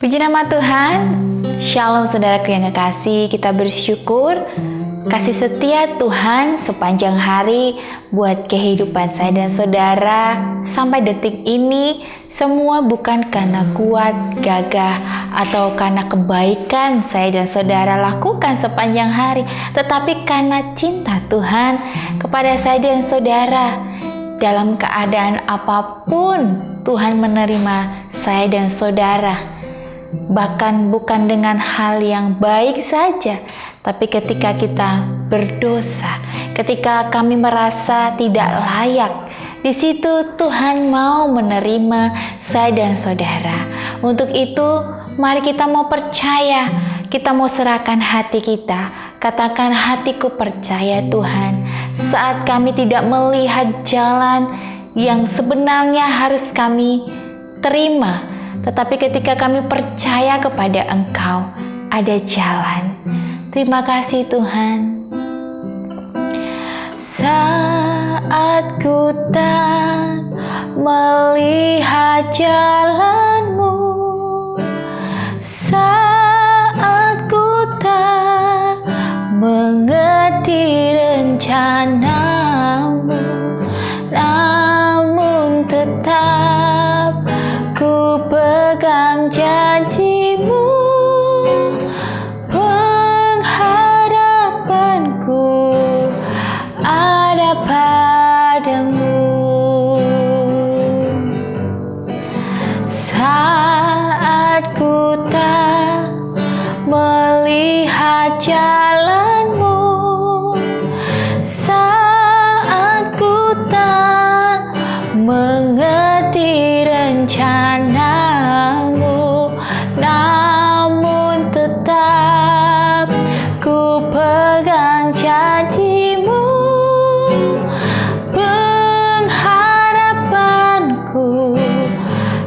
Puji nama Tuhan. Shalom saudaraku yang kekasih, kita bersyukur kasih setia Tuhan sepanjang hari buat kehidupan saya dan saudara sampai detik ini. Semua bukan karena kuat, gagah, atau karena kebaikan saya dan saudara lakukan sepanjang hari, tetapi karena cinta Tuhan kepada saya dan saudara. Dalam keadaan apapun Tuhan menerima saya dan saudara. Bahkan bukan dengan hal yang baik saja, tapi ketika kita berdosa, ketika kami merasa tidak layak, di situ Tuhan mau menerima saya dan saudara. Untuk itu, mari kita mau percaya, kita mau serahkan hati kita. Katakan, hatiku percaya Tuhan. Saat kami tidak melihat jalan yang sebenarnya harus kami terima, tetapi ketika kami percaya kepada Engkau, ada jalan. Terima kasih Tuhan. Saat ku tak melihat jalan-Mu, saat ku tak mengerti rencana-Mu, namun tetap ku pegang janji-Mu, pengharapanku ada padamu. Saat ku tak melihat jalan-Mu, saat ku tak mengerti rencana-Mu, namun tetap ku pegang janji-Mu, pengharapanku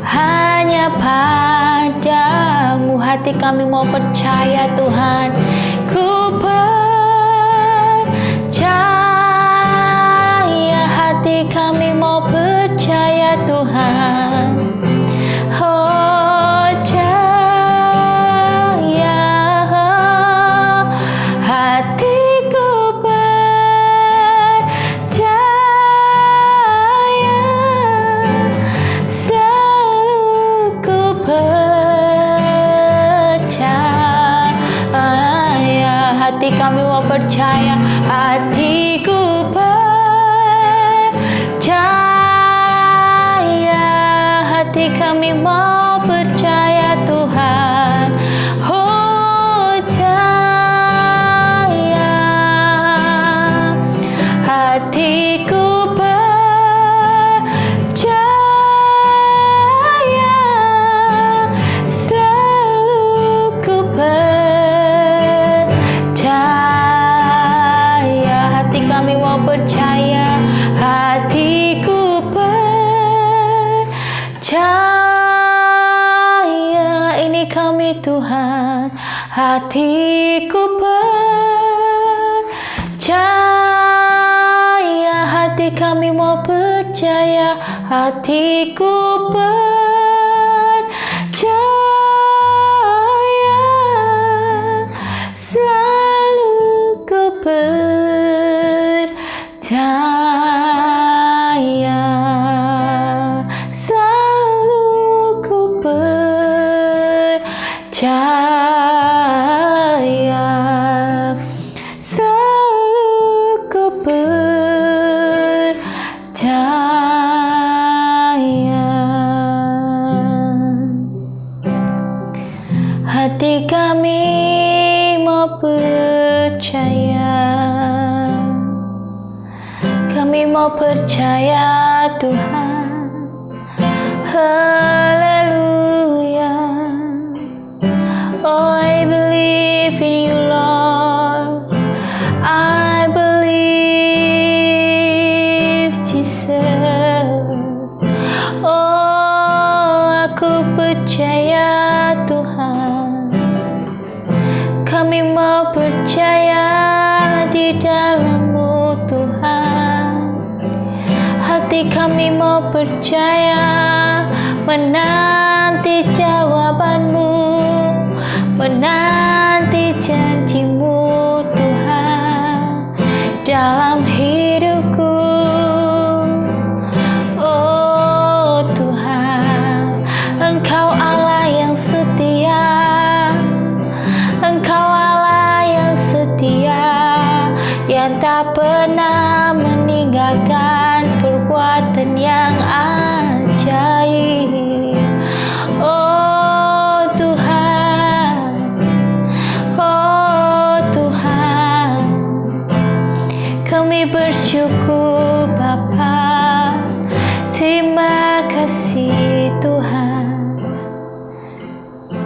hanya padamu. Hati kami mau percaya Tuhan, ku percaya, hati kami mau percaya Tuhan. Oh jaya, hatiku percaya, selalu ku percaya. Hati kami mau percaya, hatiku percaya, hati kami mau percaya Tuhan. Oh jaya, hatiku percaya, selalu ku percaya. Hati kami mau percaya, hatiku percaya. Ini kami Tuhan, hatiku percaya, hati kami mau percaya, hatiku percaya, selalu ku percaya, selalu ku percaya, selalu ku percaya. Hati kami mau percaya, kami mau percaya Tuhan. Haleluya. Oh, I believe in you, Lord. I believe, Jesus. Oh, aku percaya Tuhan. Kami mau percaya di dalam-Mu Tuhan. Hati kami mau percaya menanti jawaban-Mu.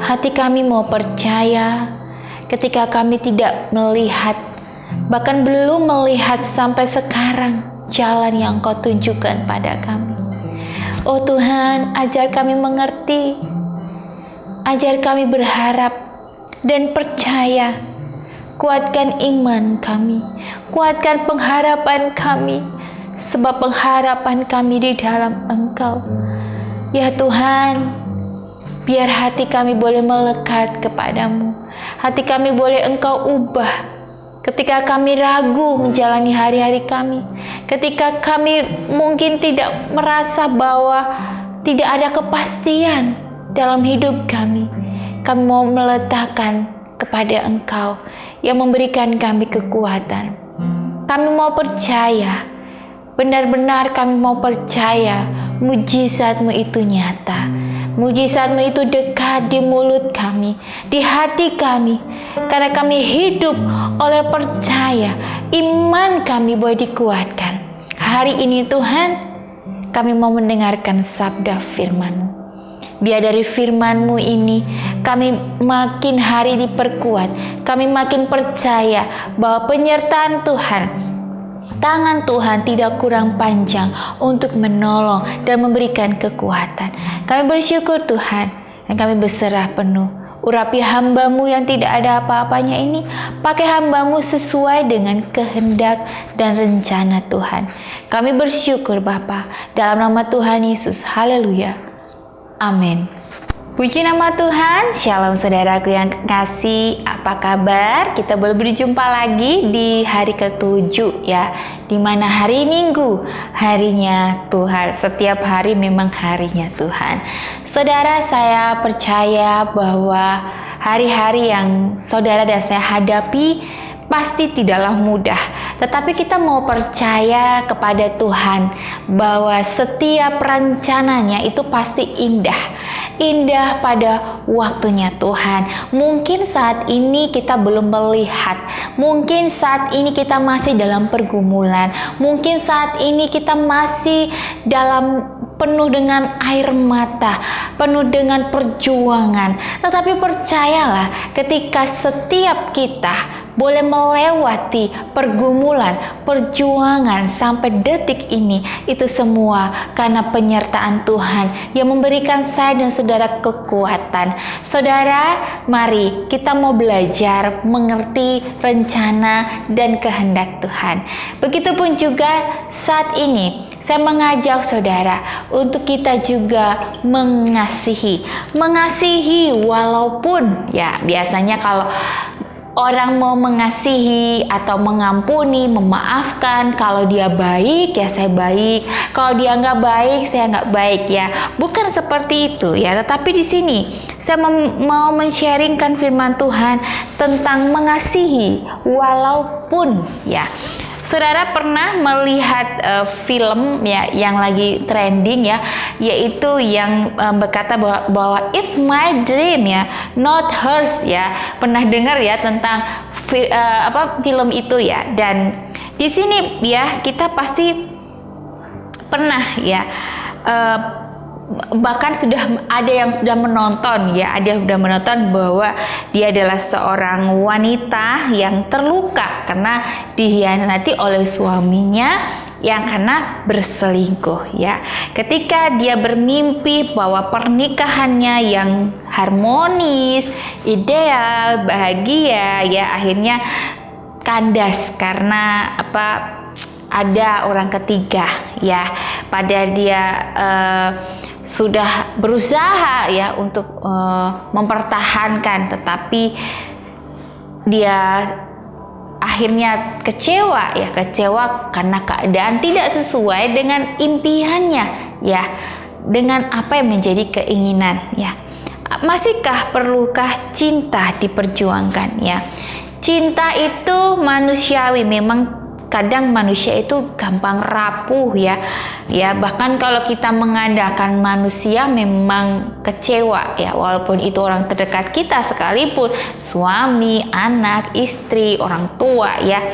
hati kami mau percaya ketika kami tidak melihat, bahkan belum melihat sampai sekarang jalan yang Kau tunjukkan pada kami. Oh Tuhan, ajar kami mengerti, ajar kami berharap dan percaya. Kuatkan iman kami, kuatkan pengharapan kami, sebab pengharapan kami di dalam Engkau. Ya Tuhan, biar hati kami boleh melekat kepadamu, hati kami boleh Engkau ubah ketika kami ragu menjalani hari-hari kami, ketika kami mungkin tidak merasa bahwa tidak ada kepastian dalam hidup kami. Kami mau meletakkan kepada Engkau yang memberikan kami kekuatan. Kami mau percaya, benar-benar kami mau percaya mujizat-Mu itu nyata. Mujizat-Mu itu dekat di mulut kami, di hati kami. Karena kami hidup oleh percaya, iman kami boleh dikuatkan. Hari ini Tuhan, kami mau mendengarkan sabda firman-Mu. Biar dari firman-Mu ini kami makin hari diperkuat, kami makin percaya bahwa penyertaan Tuhan, tangan Tuhan tidak kurang panjang untuk menolong dan memberikan kekuatan. Kami bersyukur Tuhan, dan kami berserah penuh. Urapi hamba-Mu yang tidak ada apa-apanya ini, pakai hamba-Mu sesuai dengan kehendak dan rencana Tuhan. Kami bersyukur Bapa, dalam nama Tuhan Yesus. Haleluya. Amin. Puji nama Tuhan. Shalom saudaraku yang kekasih, apa kabar? Kita boleh berjumpa lagi di hari ke-7 ya, dimana hari Minggu, harinya Tuhan. Setiap hari memang harinya Tuhan. Saudara, saya percaya bahwa hari-hari yang saudara dan saya hadapi pasti tidaklah mudah, tetapi kita mau percaya kepada Tuhan bahwa setiap rencananya itu pasti indah pada waktunya Tuhan. Mungkin saat ini kita belum melihat, mungkin saat ini kita masih dalam pergumulan, mungkin saat ini kita masih penuh dengan air mata, penuh dengan perjuangan. Tetapi percayalah, ketika setiap kita boleh melewati pergumulan, perjuangan sampai detik ini, itu semua karena penyertaan Tuhan yang memberikan saya dan saudara kekuatan. Saudara, mari kita mau belajar mengerti rencana dan kehendak Tuhan. Begitupun juga saat ini saya mengajak saudara untuk kita juga mengasihi walaupun ya biasanya kalau orang mau mengasihi atau mengampuni, memaafkan, kalau dia baik ya saya baik, kalau dia nggak baik saya nggak baik ya. Bukan seperti itu ya, tetapi di sini saya mau men-sharingkan firman Tuhan tentang mengasihi walaupun ya. Saudara pernah melihat film ya yang lagi trending ya, yaitu yang berkata bahwa it's my dream ya, not hers ya. Pernah dengar ya tentang film itu ya? Dan di sini ya kita pasti pernah ya, bahkan sudah ada yang sudah menonton ya, ada yang sudah menonton bahwa dia adalah seorang wanita yang terluka karena dikhianati oleh suaminya yang karena berselingkuh ya. Ketika dia bermimpi bahwa pernikahannya yang harmonis, ideal, bahagia ya, akhirnya kandas karena ada orang ketiga ya. Pada dia sudah berusaha ya untuk mempertahankan, tetapi dia akhirnya kecewa karena keadaan tidak sesuai dengan impiannya ya, dengan apa yang menjadi keinginan ya. Masihkah perlukah cinta diperjuangkan ya? Cinta itu manusiawi, memang kadang manusia itu gampang rapuh ya. Ya, bahkan kalau kita mengandalkan manusia memang kecewa ya, walaupun itu orang terdekat kita sekalipun, suami, anak, istri, orang tua ya.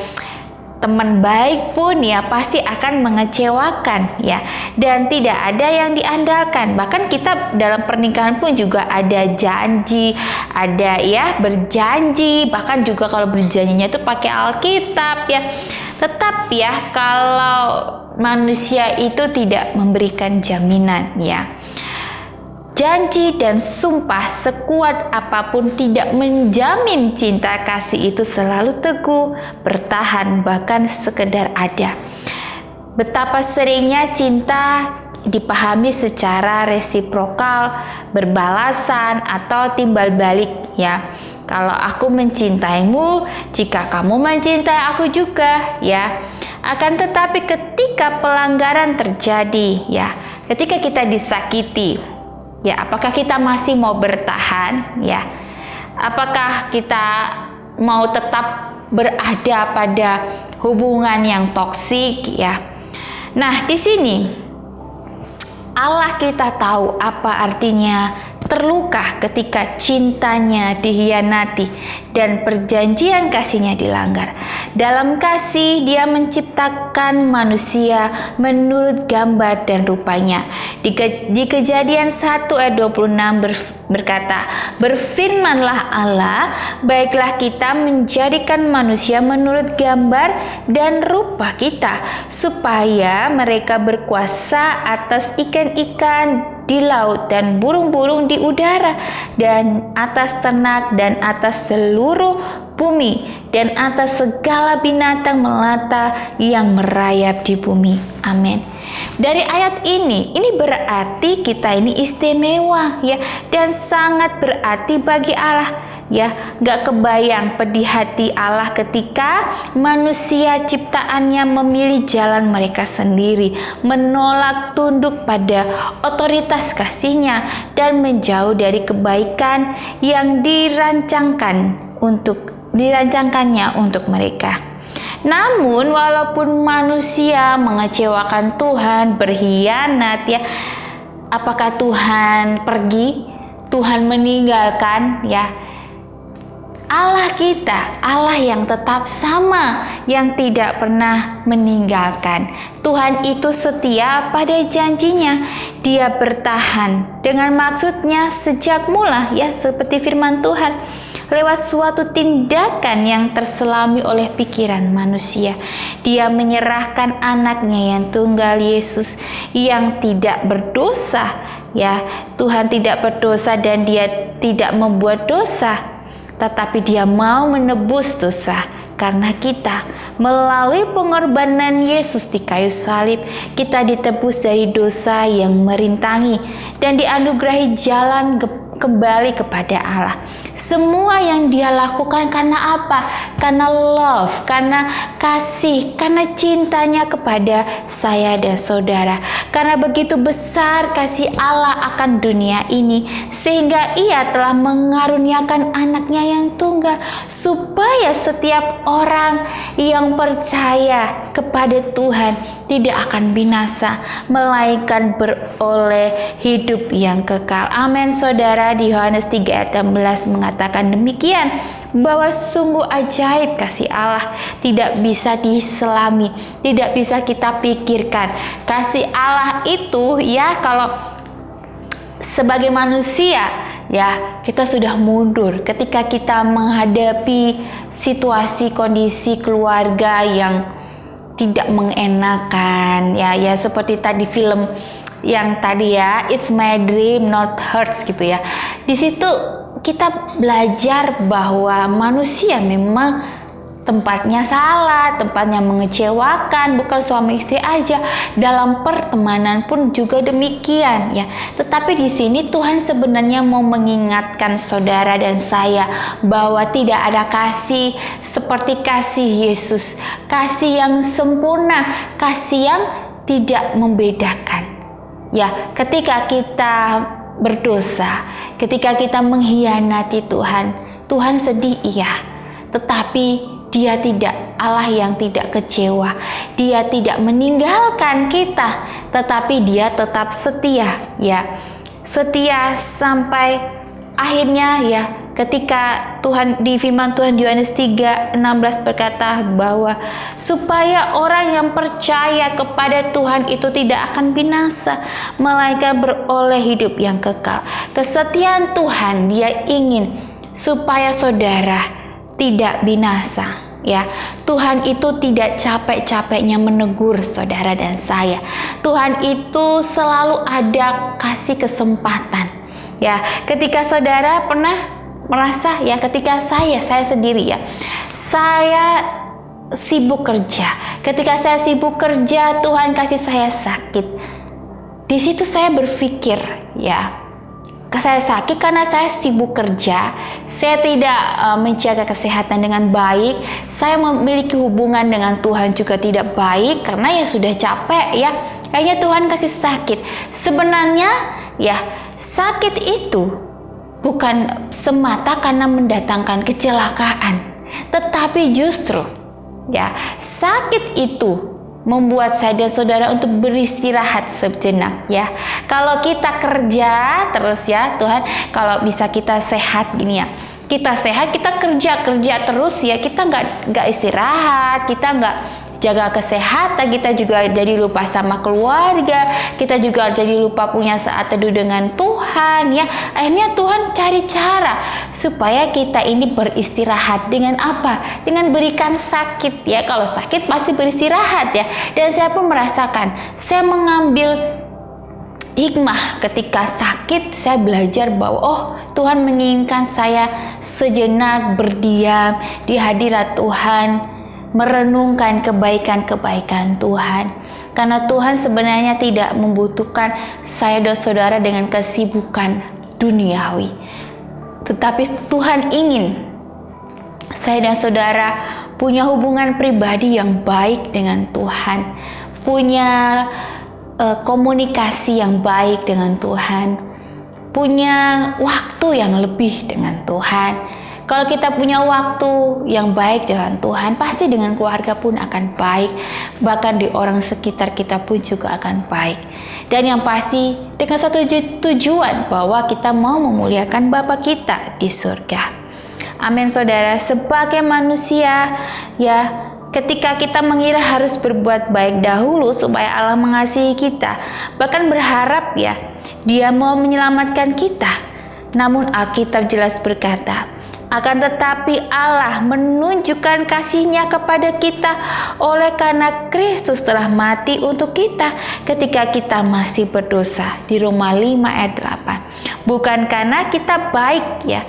teman baik pun ya pasti akan mengecewakan ya, dan tidak ada yang diandalkan. Bahkan kita dalam pernikahan pun juga ada janji, ada ya berjanji, bahkan juga kalau berjanjinya itu pakai Alkitab ya. Tetap ya kalau manusia itu tidak memberikan jaminan ya. Janji dan sumpah sekuat apapun tidak menjamin cinta kasih itu selalu teguh, bertahan, bahkan sekedar ada. Betapa seringnya cinta dipahami secara resiprokal, berbalasan, atau timbal balik ya. Kalau aku mencintaimu, jika kamu mencintai aku juga ya. Akan tetapi ketika pelanggaran terjadi ya, ketika kita disakiti, ya, apakah kita masih mau bertahan ya? Apakah kita mau tetap berada pada hubungan yang toksik ya? Nah, di sini Allah kita tahu apa artinya terluka ketika cintanya dihianati dan perjanjian kasihnya dilanggar. Dalam kasih dia menciptakan manusia menurut gambar dan rupanya. Di Kejadian 1 ayat 26 berkata, "Berfirmanlah Allah, baiklah kita menjadikan manusia menurut gambar dan rupa kita, supaya mereka berkuasa atas ikan-ikan di laut dan burung-burung di udara, dan atas ternak dan atas seluruh bumi, dan atas segala binatang melata yang merayap di bumi." Amin. Dari ayat ini berarti kita ini istimewa ya, dan sangat berarti bagi Allah ya. Gak kebayang pedih hati Allah ketika manusia ciptaannya memilih jalan mereka sendiri, menolak tunduk pada otoritas kasihnya, dan menjauh dari kebaikan yang dirancangkannya untuk mereka. Namun walaupun manusia mengecewakan Tuhan, berkhianat ya, apakah Tuhan pergi? Tuhan meninggalkan ya? Allah kita, Allah yang tetap sama, yang tidak pernah meninggalkan. Tuhan itu setia pada janjinya. Dia bertahan dengan maksudnya sejak mula ya, seperti firman Tuhan. Lewat suatu tindakan yang terselami oleh pikiran manusia, dia menyerahkan anaknya yang tunggal, Yesus, yang tidak berdosa ya. Tuhan tidak berdosa dan dia tidak membuat dosa, tetapi dia mau menebus dosa karena kita. Melalui pengorbanan Yesus di kayu salib, kita ditebus dari dosa yang merintangi dan dianugerahi jalan kembali kepada Allah. Semua yang dia lakukan karena apa? Karena love, karena kasih, karena cintanya kepada saya dan saudara. Karena begitu besar kasih Allah akan dunia ini, sehingga ia telah mengaruniakan anaknya yang tunggal, supaya setiap orang yang percaya kepada Tuhan tidak akan binasa, melainkan beroleh hidup yang kekal. Amin, saudara. Di Yohanes 3 ayat 16 mengatakan demikian, bahwa sungguh ajaib kasih Allah, tidak bisa diselami, tidak bisa kita pikirkan. Kasih Allah itu ya, kalau sebagai manusia ya, kita sudah mundur ketika kita menghadapi situasi kondisi keluarga yang tidak mengenakan ya, seperti tadi film yang tadi ya, It's My Dream Not Hers gitu ya. Di situ kita belajar bahwa manusia memang tempatnya salah, tempatnya mengecewakan, bukan suami istri aja, dalam pertemanan pun juga demikian ya. Tetapi di sini Tuhan sebenarnya mau mengingatkan saudara dan saya bahwa tidak ada kasih seperti kasih Yesus, kasih yang sempurna, kasih yang tidak membedakan. Ya, ketika kita berdosa, ketika kita mengkhianati Tuhan, Tuhan sedih iya, tetapi Dia tidak, Allah yang tidak kecewa. Dia tidak meninggalkan kita, tetapi Dia tetap setia ya. Setia sampai akhirnya ya, ketika Tuhan di firman Tuhan Yohanes 3:16 berkata bahwa supaya orang yang percaya kepada Tuhan itu tidak akan binasa, melainkan beroleh hidup yang kekal. Kesetiaan Tuhan, Dia ingin supaya saudara tidak binasa. Ya, Tuhan itu tidak capek-capeknya menegur saudara dan saya. Tuhan itu selalu ada kasih kesempatan. Ya, ketika saudara pernah merasa ya, ketika saya sendiri ya, saya sibuk kerja. Ketika saya sibuk kerja, Tuhan kasih saya sakit. Di situ saya berpikir ya, saya sakit karena saya sibuk kerja. Saya tidak menjaga kesehatan dengan baik. Saya memiliki hubungan dengan Tuhan juga tidak baik karena ya sudah capek ya. Kayaknya Tuhan kasih sakit. Sebenarnya ya, sakit itu bukan semata karena mendatangkan kecelakaan, tetapi justru ya, sakit itu membuat saya dan saudara untuk beristirahat sejenak ya. Kalau kita kerja terus ya, Tuhan, kalau bisa kita sehat gini ya, kita sehat, kita kerja terus ya, kita nggak istirahat, kita nggak jaga kesehatan, kita juga jadi lupa sama keluarga, kita juga jadi lupa punya saat teduh dengan Tuhan ya. Akhirnya Tuhan cari cara supaya kita ini beristirahat dengan apa? Dengan berikan sakit ya. Kalau sakit pasti beristirahat ya. Dan saya pun merasakan, saya mengambil hikmah ketika sakit. Saya belajar bahwa oh, Tuhan menginginkan saya sejenak berdiam di hadirat Tuhan, merenungkan kebaikan-kebaikan Tuhan. Karena Tuhan sebenarnya tidak membutuhkan saya dan saudara dengan kesibukan duniawi, tetapi Tuhan ingin saya dan saudara punya hubungan pribadi yang baik dengan Tuhan, punya komunikasi yang baik dengan Tuhan, punya waktu yang lebih dengan Tuhan. Kalau kita punya waktu yang baik dengan Tuhan, pasti dengan keluarga pun akan baik. Bahkan di orang sekitar kita pun juga akan baik. Dan yang pasti dengan satu tujuan, bahwa kita mau memuliakan Bapa kita di surga. Amin saudara. Sebagai manusia ya, ketika kita mengira harus berbuat baik dahulu supaya Allah mengasihi kita, bahkan berharap ya Dia mau menyelamatkan kita. Namun Alkitab jelas berkata, akan tetapi Allah menunjukkan kasih-Nya kepada kita oleh karena Kristus telah mati untuk kita ketika kita masih berdosa. Di Roma 5 ayat 8. Bukan karena kita baik ya,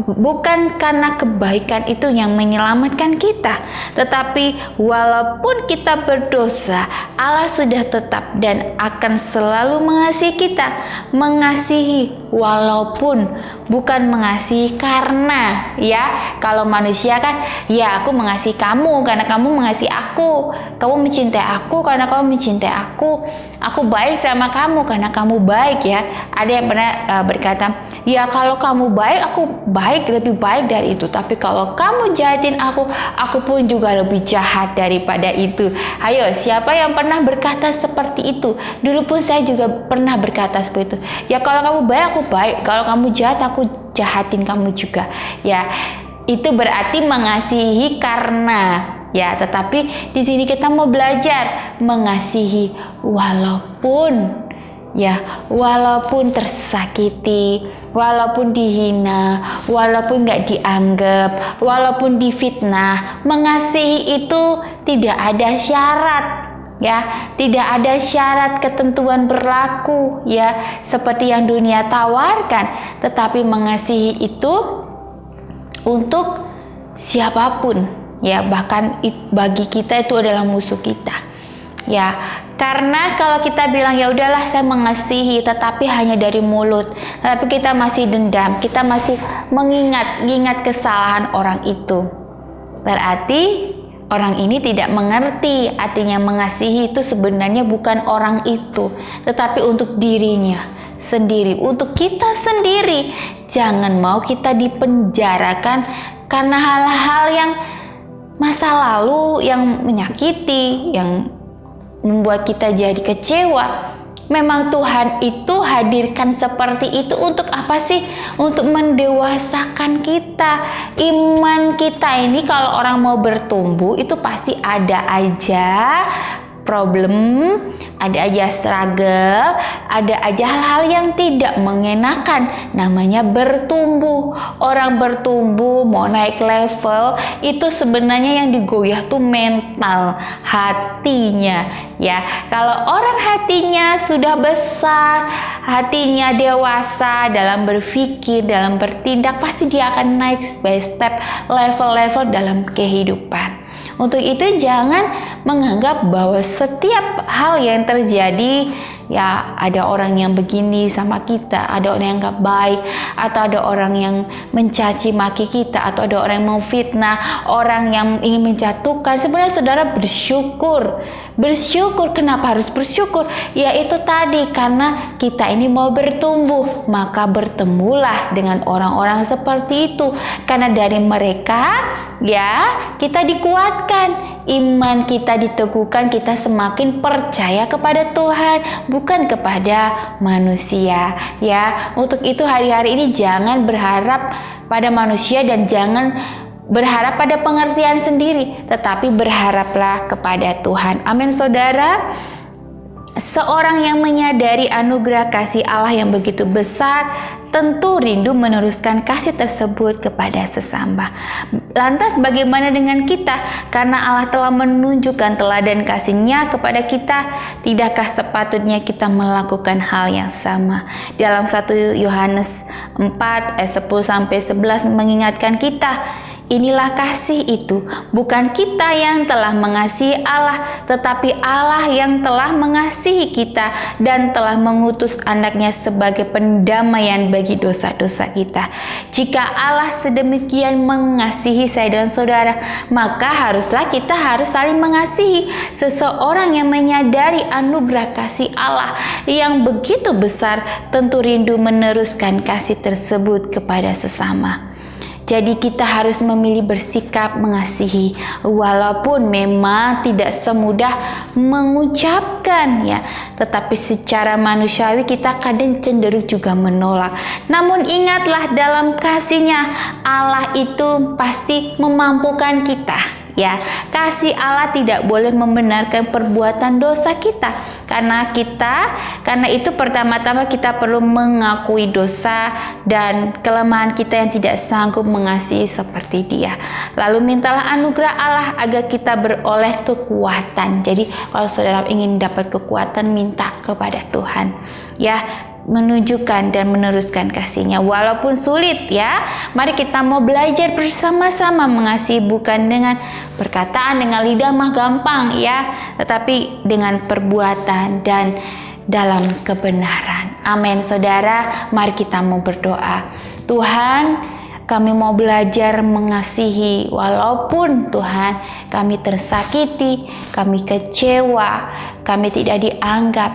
bukan karena kebaikan itu yang menyelamatkan kita, tetapi walaupun kita berdosa, Allah sudah tetap dan akan selalu mengasihi kita. Mengasihi walaupun bukan mengasihi karena ya. Kalau manusia kan ya, aku mengasihi kamu karena kamu mengasihi aku, kamu mencintai aku karena kamu mencintai aku baik sama kamu karena kamu baik ya. Ada yang pernah berkata, ya kalau kamu baik, aku baik, lebih baik dari itu. Tapi kalau kamu jahatin aku pun juga lebih jahat daripada itu. Ayo, siapa yang pernah berkata seperti itu? Dulu pun saya juga pernah berkata seperti itu. Ya kalau kamu baik, aku baik. Kalau kamu jahat, aku jahatin kamu juga. Ya, itu berarti mengasihi karena. Ya, tetapi di sini kita mau belajar mengasihi walaupun tersakiti, walaupun dihina, walaupun gak dianggap, walaupun difitnah. Mengasihi itu tidak ada syarat ya, tidak ada syarat ketentuan berlaku ya seperti yang dunia tawarkan, tetapi mengasihi itu untuk siapapun ya, bahkan bagi kita itu adalah musuh kita ya. Karena kalau kita bilang ya udahlah saya mengasihi, tetapi hanya dari mulut, tapi kita masih dendam, kita masih mengingat kesalahan orang itu, berarti orang ini tidak mengerti artinya mengasihi itu sebenarnya bukan orang itu, tetapi untuk dirinya sendiri, untuk kita sendiri. Jangan mau kita dipenjarakan karena hal-hal yang masa lalu yang menyakiti, yang membuat kita jadi kecewa. Memang Tuhan itu hadirkan seperti itu untuk apa sih? Untuk mendewasakan kita. Iman kita ini kalau orang mau bertumbuh itu pasti ada aja problem, ada aja struggle, ada aja hal-hal yang tidak mengenakan. Namanya bertumbuh. Orang bertumbuh mau naik level itu sebenarnya yang digoyah tuh mental, hatinya. Ya, kalau orang hatinya sudah besar, hatinya dewasa dalam berpikir, dalam bertindak, pasti dia akan naik by step, level-level dalam kehidupan. Untuk itu jangan menganggap bahwa setiap hal yang terjadi ya ada orang yang begini sama kita, ada orang yang gak baik, atau ada orang yang mencaci maki kita, atau ada orang yang mau fitnah, orang yang ingin menjatuhkan. Sebenarnya saudara bersyukur. Bersyukur, kenapa harus bersyukur? Yaitu tadi, karena kita ini mau bertumbuh, maka bertemulah dengan orang-orang seperti itu. Karena dari mereka ya kita dikuatkan, iman kita diteguhkan, kita semakin percaya kepada Tuhan, bukan kepada manusia. Ya, untuk itu hari-hari ini jangan berharap pada manusia dan jangan berharap pada pengertian sendiri, tetapi berharaplah kepada Tuhan. Amin, saudara. Seorang yang menyadari anugerah kasih Allah yang begitu besar tentu rindu meneruskan kasih tersebut kepada sesama. Lantas bagaimana dengan kita? Karena Allah telah menunjukkan teladan kasih-Nya kepada kita, tidakkah sepatutnya kita melakukan hal yang sama? Dalam 1 Yohanes 4 ayat 10-11 mengingatkan kita, inilah kasih itu, bukan kita yang telah mengasihi Allah, tetapi Allah yang telah mengasihi kita dan telah mengutus anaknya sebagai pendamaian bagi dosa-dosa kita. Jika Allah sedemikian mengasihi saya dan saudara, maka haruslah kita harus saling mengasihi. Seseorang yang menyadari anugerah kasih Allah yang begitu besar tentu rindu meneruskan kasih tersebut kepada sesama. Jadi kita harus memilih bersikap mengasihi, walaupun memang tidak semudah mengucapkan ya, tetapi secara manusiawi kita kadang cenderung juga menolak. Namun ingatlah, dalam kasih-Nya Allah itu pasti memampukan kita. Ya, kasih Allah tidak boleh membenarkan perbuatan dosa kita. Karena itu pertama-tama kita perlu mengakui dosa dan kelemahan kita yang tidak sanggup mengasihi seperti Dia. Lalu mintalah anugerah Allah agar kita beroleh kekuatan. Jadi kalau saudara ingin dapat kekuatan, minta kepada Tuhan. Ya, menunjukkan dan meneruskan kasih-Nya walaupun sulit ya. Mari kita mau belajar bersama-sama mengasihi, bukan dengan perkataan, dengan lidah mah gampang ya, tetapi dengan perbuatan dan dalam kebenaran. Amin, saudara. Mari kita mau berdoa. Tuhan, kami mau belajar mengasihi walaupun Tuhan kami tersakiti, kami kecewa, kami tidak dianggap,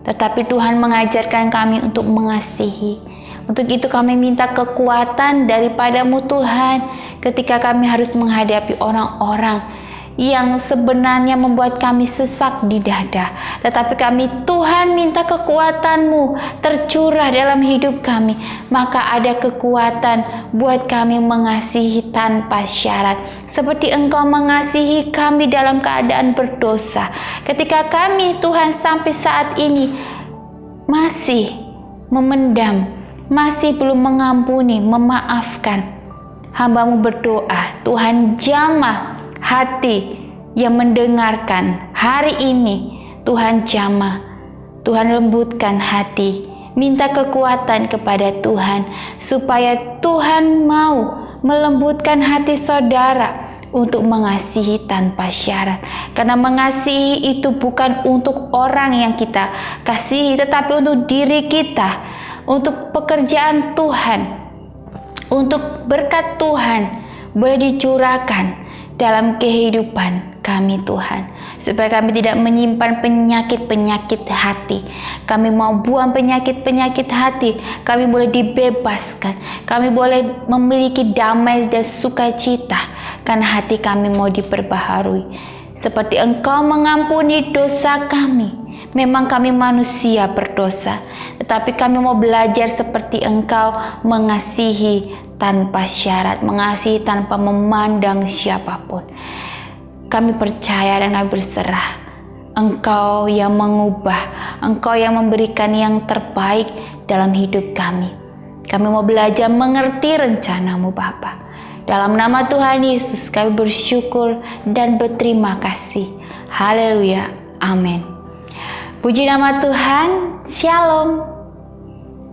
tetapi Tuhan mengajarkan kami untuk mengasihi. Untuk itu kami minta kekuatan daripada-Mu Tuhan ketika kami harus menghadapi orang-orang yang sebenarnya membuat kami sesak di dada. Tetapi kami Tuhan minta kekuatan-Mu tercurah dalam hidup kami. Maka ada kekuatan buat kami mengasihi tanpa syarat. Seperti Engkau mengasihi kami dalam keadaan berdosa. Ketika kami Tuhan sampai saat ini masih memendam, masih belum mengampuni, memaafkan, hamba-Mu berdoa, Tuhan jamah hati yang mendengarkan hari ini. Tuhan jamah, Tuhan lembutkan hati, minta kekuatan kepada Tuhan supaya Tuhan mau melembutkan hati saudara untuk mengasihi tanpa syarat. Karena mengasihi itu bukan untuk orang yang kita kasihi, tetapi untuk diri kita, untuk pekerjaan Tuhan, untuk berkat Tuhan boleh dicurahkan dalam kehidupan kami Tuhan, supaya kami tidak menyimpan penyakit-penyakit hati. Kami mau buang penyakit-penyakit hati, kami boleh dibebaskan, kami boleh memiliki damai dan sukacita, karena hati kami mau diperbaharui. Seperti Engkau mengampuni dosa kami, Memang kami manusia berdosa, tetapi kami mau belajar seperti Engkau, mengasihi tanpa syarat, mengasihi tanpa memandang siapapun. Kami percaya dan kami berserah. Engkau yang mengubah, Engkau yang memberikan yang terbaik dalam hidup kami. Kami mau belajar mengerti rencana-Mu Bapa. Dalam nama Tuhan Yesus kami bersyukur dan berterima kasih. Haleluya. Amin. Puji nama Tuhan. Shalom.